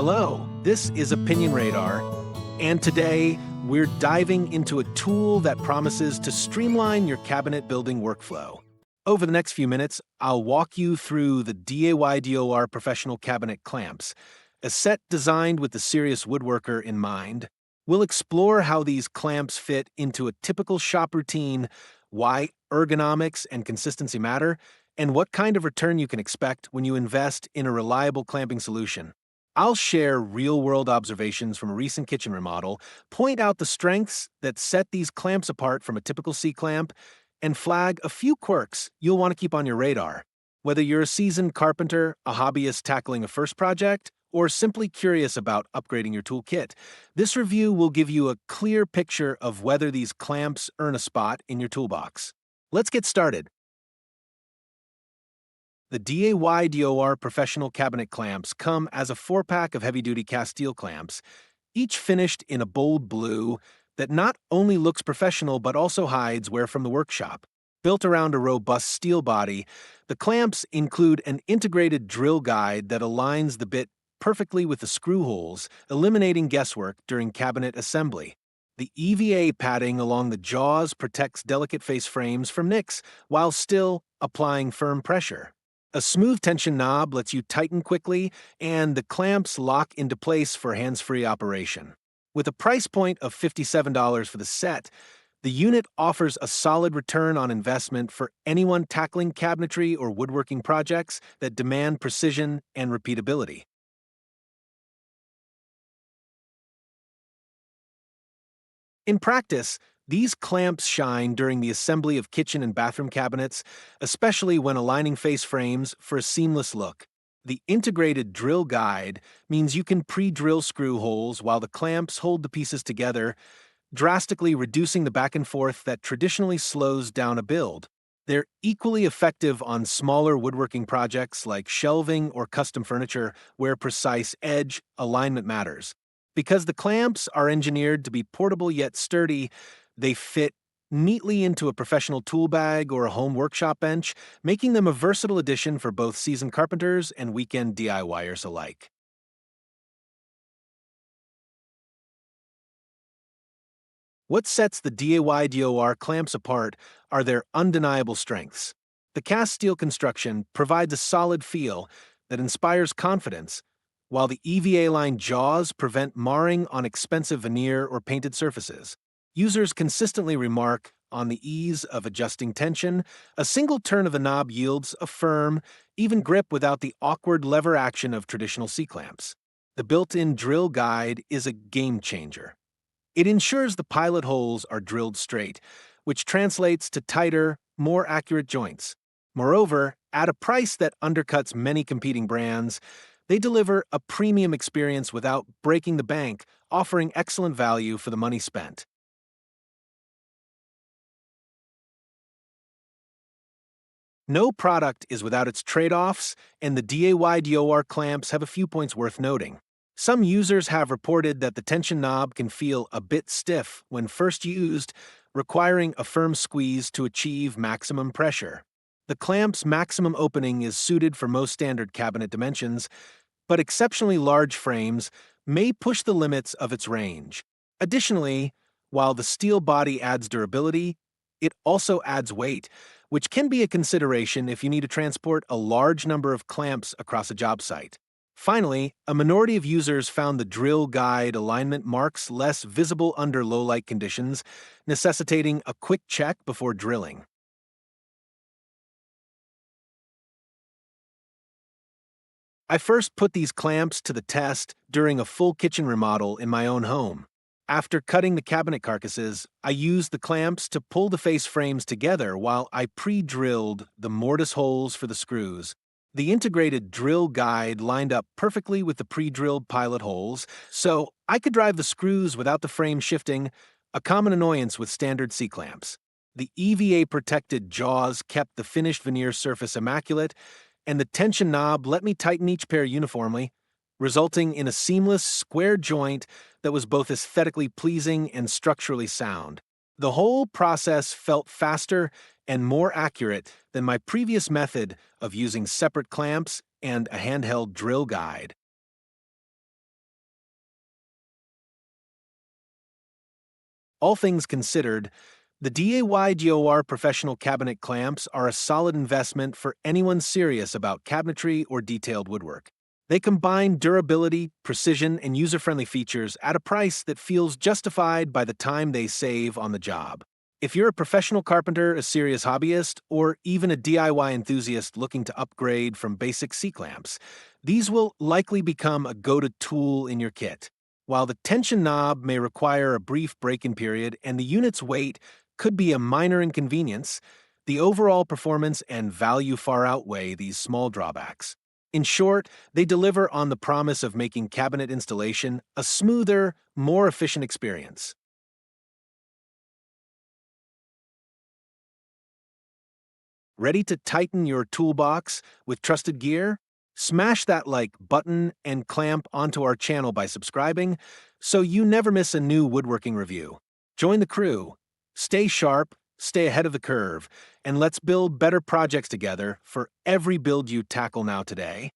Hello, this is OpinionRadar, and today we're diving into a tool that promises to streamline your cabinet building workflow. Over the next few minutes, I'll walk you through the DAYDOR Professional Cabinet Clamps, a set designed with the serious woodworker in mind. We'll explore how these clamps fit into a typical shop routine, why ergonomics and consistency matter, and what kind of return you can expect when you invest in a reliable clamping solution. I'll share real-world observations from a recent kitchen remodel, point out the strengths that set these clamps apart from a typical C-clamp, and flag a few quirks you'll want to keep on your radar. Whether you're a seasoned carpenter, a hobbyist tackling a first project, or simply curious about upgrading your toolkit, this review will give you a clear picture of whether these clamps earn a spot in your toolbox. Let's get started. The DAYDOR Professional Cabinet Clamps come as a 4-pack of heavy-duty cast steel clamps, each finished in a bold blue that not only looks professional but also hides wear from the workshop. Built around a robust steel body, the clamps include an integrated drill guide that aligns the bit perfectly with the screw holes, eliminating guesswork during cabinet assembly. The EVA padding along the jaws protects delicate face frames from nicks while still applying firm pressure. A smooth tension knob lets you tighten quickly, and the clamps lock into place for hands-free operation. With a price point of $57 for the set, the unit offers a solid return on investment for anyone tackling cabinetry or woodworking projects that demand precision and repeatability. In practice, these clamps shine during the assembly of kitchen and bathroom cabinets, especially when aligning face frames for a seamless look. The integrated drill guide means you can pre-drill screw holes while the clamps hold the pieces together, drastically reducing the back and forth that traditionally slows down a build. They're equally effective on smaller woodworking projects like shelving or custom furniture where precise edge alignment matters. Because the clamps are engineered to be portable yet sturdy, they fit neatly into a professional tool bag or a home workshop bench, making them a versatile addition for both seasoned carpenters and weekend DIYers alike. What sets the DAYDOR clamps apart are their undeniable strengths. The cast steel construction provides a solid feel that inspires confidence, while the EVA-lined jaws prevent marring on expensive veneer or painted surfaces. Users consistently remark on the ease of adjusting tension. A single turn of the knob yields a firm, even grip without the awkward lever action of traditional C-clamps. The built-in drill guide is a game changer. It ensures the pilot holes are drilled straight, which translates to tighter, more accurate joints. Moreover, at a price that undercuts many competing brands, they deliver a premium experience without breaking the bank, offering excellent value for the money spent. No product is without its trade-offs, and the DAYDOR clamps have a few points worth noting. Some users have reported that the tension knob can feel a bit stiff when first used, requiring a firm squeeze to achieve maximum pressure. The clamp's maximum opening is suited for most standard cabinet dimensions, but exceptionally large frames may push the limits of its range. Additionally, while the steel body adds durability, it also adds weight, which can be a consideration if you need to transport a large number of clamps across a job site. Finally, a minority of users found the drill guide alignment marks less visible under low-light conditions, necessitating a quick check before drilling. I first put these clamps to the test during a full kitchen remodel in my own home. After cutting the cabinet carcasses, I used the clamps to pull the face frames together while I pre-drilled the mortise holes for the screws. The integrated drill guide lined up perfectly with the pre-drilled pilot holes, so I could drive the screws without the frame shifting, a common annoyance with standard C-clamps. The EVA-protected jaws kept the finished veneer surface immaculate, and the tension knob let me tighten each pair uniformly, resulting in a seamless, square joint that was both aesthetically pleasing and structurally sound. The whole process felt faster and more accurate than my previous method of using separate clamps and a handheld drill guide. All things considered, the DAYDOR Professional Cabinet Clamps are a solid investment for anyone serious about cabinetry or detailed woodwork. They combine durability, precision, and user-friendly features at a price that feels justified by the time they save on the job. If you're a professional carpenter, a serious hobbyist, or even a DIY enthusiast looking to upgrade from basic C-clamps, these will likely become a go-to tool in your kit. While the tension knob may require a brief break-in period and the unit's weight could be a minor inconvenience, the overall performance and value far outweigh these small drawbacks. In short, they deliver on the promise of making cabinet installation a smoother, more efficient experience. Ready to tighten your toolbox with trusted gear? Smash that like button and clamp onto our channel by subscribing so you never miss a new woodworking review. Join the crew. Stay sharp, stay ahead of the curve, and let's build better projects together for every build you tackle now today.